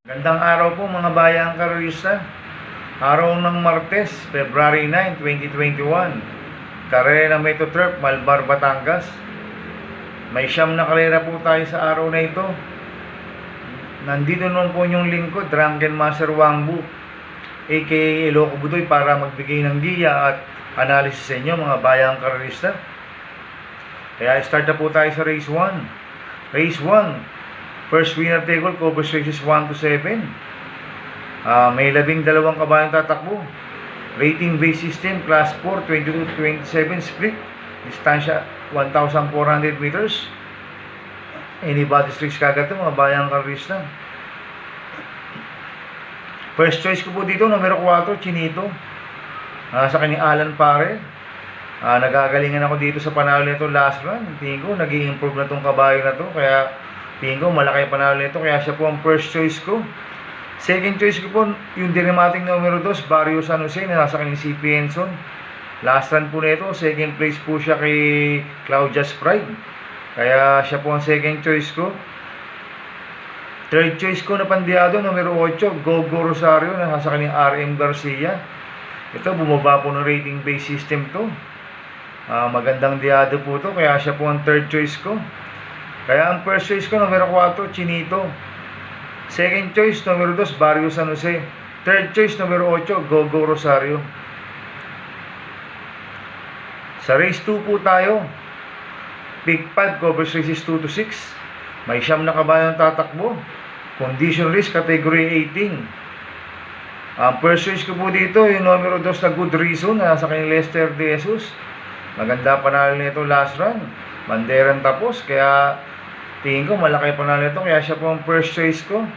Gandang araw po mga bayang karerista. Araw ng Martes, February 9, 2021. Karera Metro Turf, Malbar, Batangas. May siyam na karera po tayo sa araw na ito. Nandito naman po yung lingkod, Drunken Master Wangbu, aka Eloco Budoy, para magbigay ng giya at analysis sa inyo mga bayang karerista. Kaya start na po tayo sa race 1. Race 1. First winner take all, covers races 1 to 7. May 12 kabayang tatakbo. Rating base system, class 4, 22 to 27 split. Distansya 1,400 meters. Anybody streaks kagad ito, mga bayang karista. First choice ko po dito, numero 4, Chinito. Sa kanyang Alan Pare. Nagagalingan ako dito sa panalo nito last run. Tingin ko, nag-i-improve na itong kabayo na to. Kaya tingin ko, malaki panalo nito. Kaya siya po ang first choice ko. Second choice ko po, yung dinamating numero 2, Barrio San Jose, na nasa kanyang CP Enson. Last run po nito, second place po siya kay Claudia's Pride. Kaya siya po ang second choice ko. Third choice ko na pandiado, numero 8, Gogo Rosario, na nasa kanyang RM Garcia. Ito, bumaba po ng rating base system to. Magandang diado po to, kaya siya po ang third choice ko. Kaya ang first choice ko, numero 4, Chinito. Second choice, numero 2, Barrio San Jose. Third choice, numero 8, Gogo Rosario. Sa race 2 po tayo. Pick 5, covers races 2 to 6. May siyam na kabayang tatakbo. Condition race, category 18. Ang first choice ko po dito, yung numero 2 na Good Reason, na nasa kanyang Lester De Jesus. Maganda panalo nito last run. Banderan tapos, kaya tingin ko malaki panalo nito, kaya siya po ang first choice ko.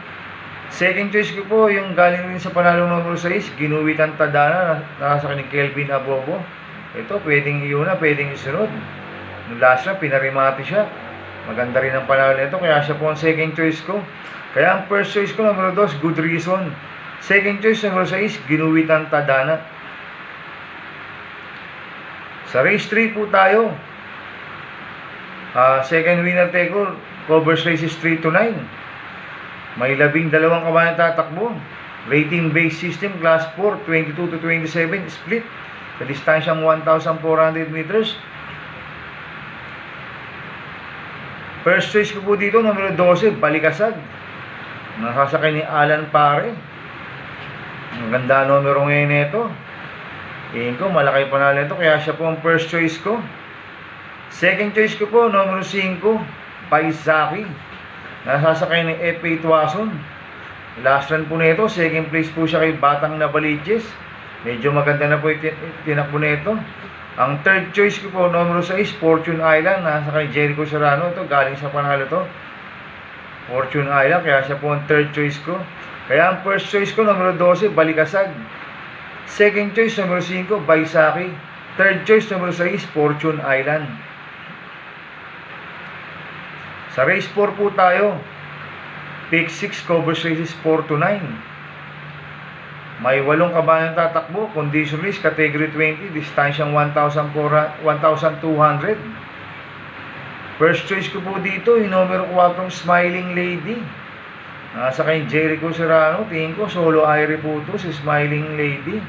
Second choice ko po, yung galing rin sa panalo numero 6, Ginuwitan Tadana, na nasa kanyang Kelvin Abobo. Ito, pwedeng iuna, pwedeng isunod. Nung last run, pinarimati siya. Maganda rin ang panalo nito, kaya siya po ang second choice ko. Kaya ang first choice ko, numero 2, Good Reason. Second choice, numero 6, Ginuwitan Tadana. Sa race 3 po tayo. Second winner take all, covers races 3 to 9. May 12 kabayang tatakbo. Rating base system, class 4, 22 to 27 split. Sa distansyang 1,400 meters. First choice ko po dito, numero 12, Balikasag. Nakasakay ni Alan Pare. Ang ganda numero ngayon nito. Tingin ko, malaki panalo nito, kaya siya po ang first choice ko. Second choice ko po, numero 5, Paisaki. Nasasakay ni F.A. Tuason. Last run po nito, second place po siya kay Batang Navaliches. Medyo maganda na po yung tinakbo nito. Ang third choice ko po, numero 6, Fortune Island. Nasasakay Jericho Serrano. Ito, galing sa panalo to. Fortune Island, kaya siya po ang third choice ko. Kaya ang first choice ko, numero 12, Balikasag. Second choice, numero 5, Baisaki. Third choice, numero 6, Fortune Island. Sa race 4 po tayo. Pick 6, covers races 4 to 9. May 8 kabayang tatakbo. Condition race, category 20. Distansyang 1,200. First choice ko po dito, yung numero 4, Smiling Lady. Nasa kay Jericho Serrano. Tingin ko, solo Irie po ito, si Smiling Lady.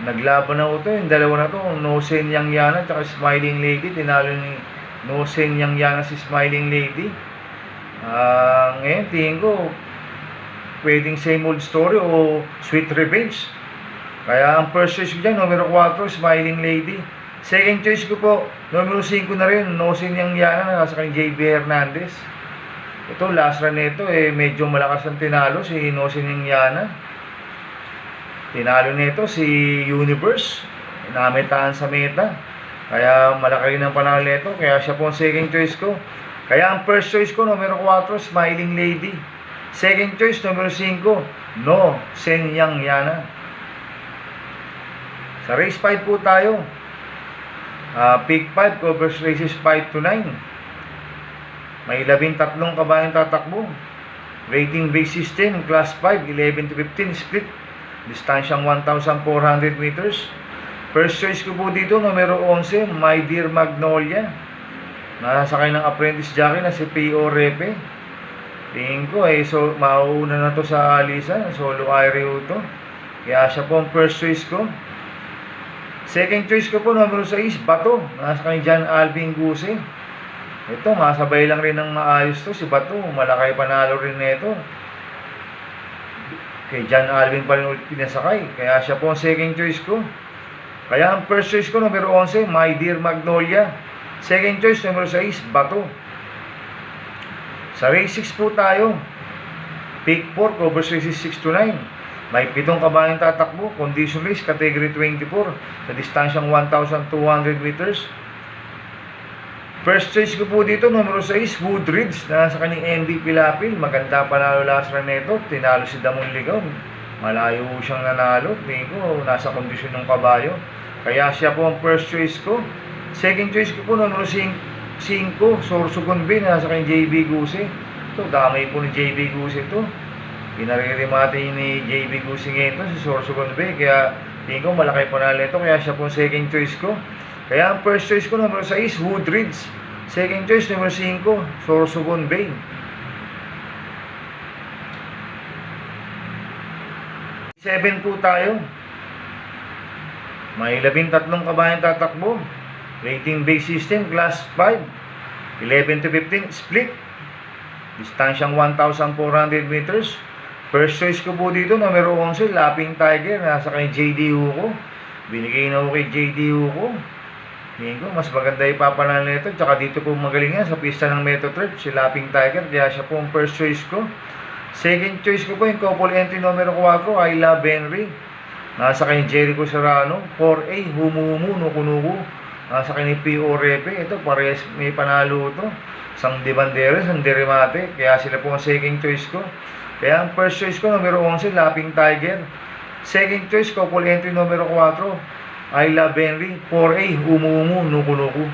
Naglaban na ito, yung dalawa na ito, Nosen Yang Yana at Smiling Lady. Tinalo ni Nosen Yang Yana si Smiling Lady. Ngayon, tingin ko, pwedeng same old story o sweet revenge. Kaya ang first choice ko dyan, numero 4, Smiling Lady. Second choice ko po, numero 5 na rin, Nosen Yang Yana, na nasa kay JB Hernandez. Ito, last run nito, medyo malakas ang tinalo si Nosen Yang Yana. Tinalo nito si Universe, namitaan sa meta. Kaya malaki rin ang panalo nito, kaya siya po ang second choice ko. Kaya ang first choice ko, numero 4, Smiling Lady. Second choice, numero 5, Nosen Yang Yana. Sa race 5 po tayo. Pick 5, covers races 5 to 9. May 13 kabayang tatakbo. Rating base system, class 5, 11 to 15 split. Distansyang 1,400 meters. First choice ko po dito, numero 11, My Dear Magnolia. Nasasakay ng apprentice jockey na si P.O. Repe. Tingin ko so mauuna na to sa alisan. Solo Aireo to. Kaya siya po ang first choice ko. Second choice ko po, numero 6, Bato. Nasasakay John Alvin Guse. Ito, masabay lang rin ng maayos to. Si Bato, malakay panalo rin nito. Kay John Alvin pa rin ulit pinasakay. Kaya siya po ang second choice ko. Kaya ang first choice ko, numero 11, My Dear Magnolia. Second choice, numero 6, Bato. Sa race 6 po tayo. Pick 4, cover races 6 to 9. May 7 kabayang tatakbo. Condition race, category 24. Sa distansyang 1,200 meters. First choice ko po dito, numero 6, Woodridge, na sa kanyang MVP Lapil. Maganda panalo last run nito. Tinalo si Damon Ligaw. Malayo siyang nanalo. Tingin ko, nasa kondisyon ng kabayo. Kaya siya po ang first choice ko. Second choice ko po, numero 5, Sorsogon Bay, na sa kanyang JB Guse. Ito, damay po ni JB Guse ito. Pinaririmate ni JB Guse ngayon ito, si Sorsogon Bay. Kaya tingin ko, malaki panalo ito. Kaya siya po ang second choice ko. Kaya ang first choice ko, numero 6, Woodridge. Second choice, numero 5, Sorsogon Bay. Seven po tayo. May 13 kabayang tatakbo. Rating base system, class 5. 11 to 15, split. Distansyang 1,400 meters. First choice ko po dito, numero 11, Lapping Tiger. Nasa kay JD Hugo. Binigay na ko kay JD Hugo. Tingin ko, mas maganda ipapanalo nito. Tsaka dito po magaling yan sa pista ng Metro Third, si Lapping Tiger. Kaya siya po ang first choice ko. Second choice ko po yung couple entry numero 4, I Love Henry. Nasa kay Jericho Serrano. 4A, Humuhumu, Nukunuku. Nasa kay P.O. Repe. Ito, parehas may panalo ito. Sang De Banderas, sang Derimate. Kaya sila po ang second choice ko. Kaya ang first choice ko, numero 11, Lapping Tiger. Second choice, couple entry numero 4, I Love Henry. 4A, Humuhumu, Nukunuku.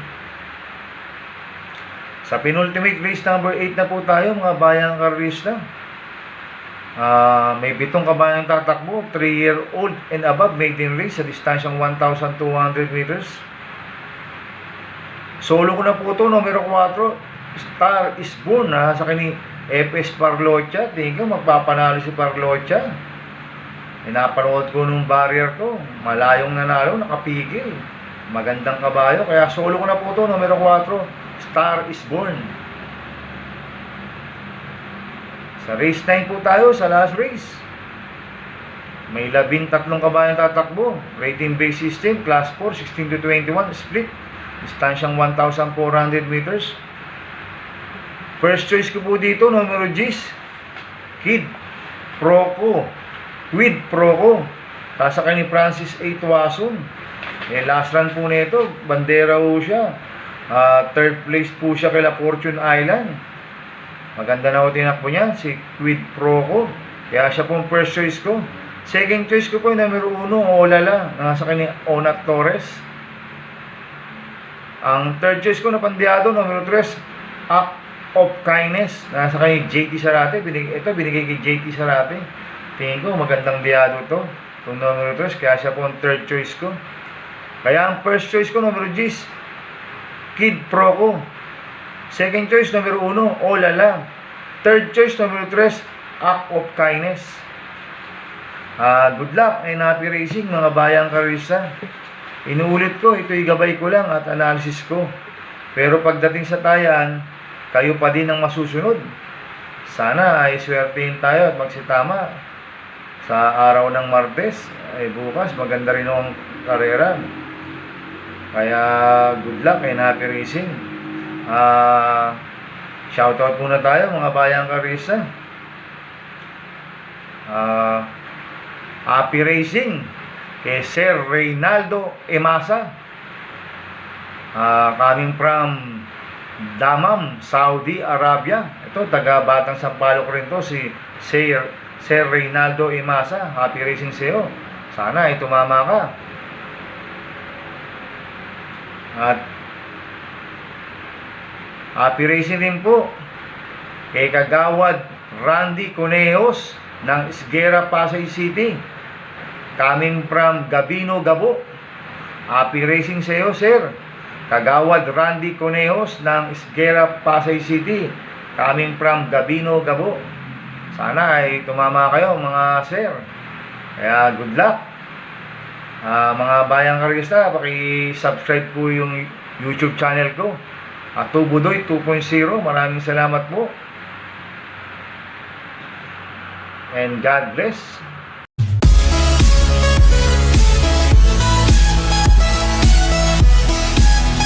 Sa penultimate race number 8 na po tayo, mga bayang karista. May 7 kabayang tatakbo, 3-year-old and above, maiden race sa distansyang 1,200 meters. Solo ko na po ito, numero 4, Star is Born, sa kini FS Parlocha. Tingin ko magpapanalo si Parlocha. Pinapanood ko nung barrier to, malayong nanalo, nakapigil. Magandang kabayo, kaya solo ko na po ito, numero 4, Star is Born. Sa race 9 po tayo, sa last race. May 13 kabayang tatakbo. Rating base system, class 4, 16 to 21, split. Distansyang 1,400 meters. First choice ko po dito, numero 10, Kid Proco. With Proco. Tasakay ni Francis A. Tuason. Last run po nito, bandera po siya. Third place po siya kay Fortune Island. Maganda na po tinakbo niya, si Quid Proco. Kaya siya po ang first choice ko. Second choice ko po yung numero 1, Olala. Nasa kanya Onat Torres. Ang third choice ko na pandiado, numero 3, Act of Kindness. Nasa kanya JT Sarate. Ito binigay kay JT Sarate. Tingin ko magandang diado to. Itong numero 3, kaya siya po ang third choice ko. Kaya ang first choice ko, numero 10, Kid Proco. Second choice, numero 1, Olala. Third choice, numero 3, Act of Kindness. Good luck and happy racing, mga bayang karista. Inuulit ko, ito'y gabay ko lang at analysis ko. Pero pagdating sa tayan, kayo pa din ang masusunod. Sana ay swertein tayo at magsitama. Sa araw ng Martes, ay bukas, maganda rin ang karera. Kaya good luck and happy racing. Shoutout muna tayo, mga bayang karista. Happy racing kay Sir Reynaldo Emasa, coming from Dammam, Saudi Arabia. Ito, taga Batang Sampaloc rin to, si Sir Reynaldo Emasa. Happy racing sa'yo. Sana ay tumama ka. At happy racing din po kay Kagawad Randy Conejos ng Esguera, Pasay City, coming from Gabino, Gabo. Happy racing sa iyo, sir. Kagawad Randy Conejos ng Isguera, Pasay City, coming from Gabino, Gabo. Sana ay tumama kayo mga sir. Kaya good luck. Mga bayang karista, paki-subscribe po yung YouTube channel ko. Tubudoy 2.0. Maraming salamat po. And God bless.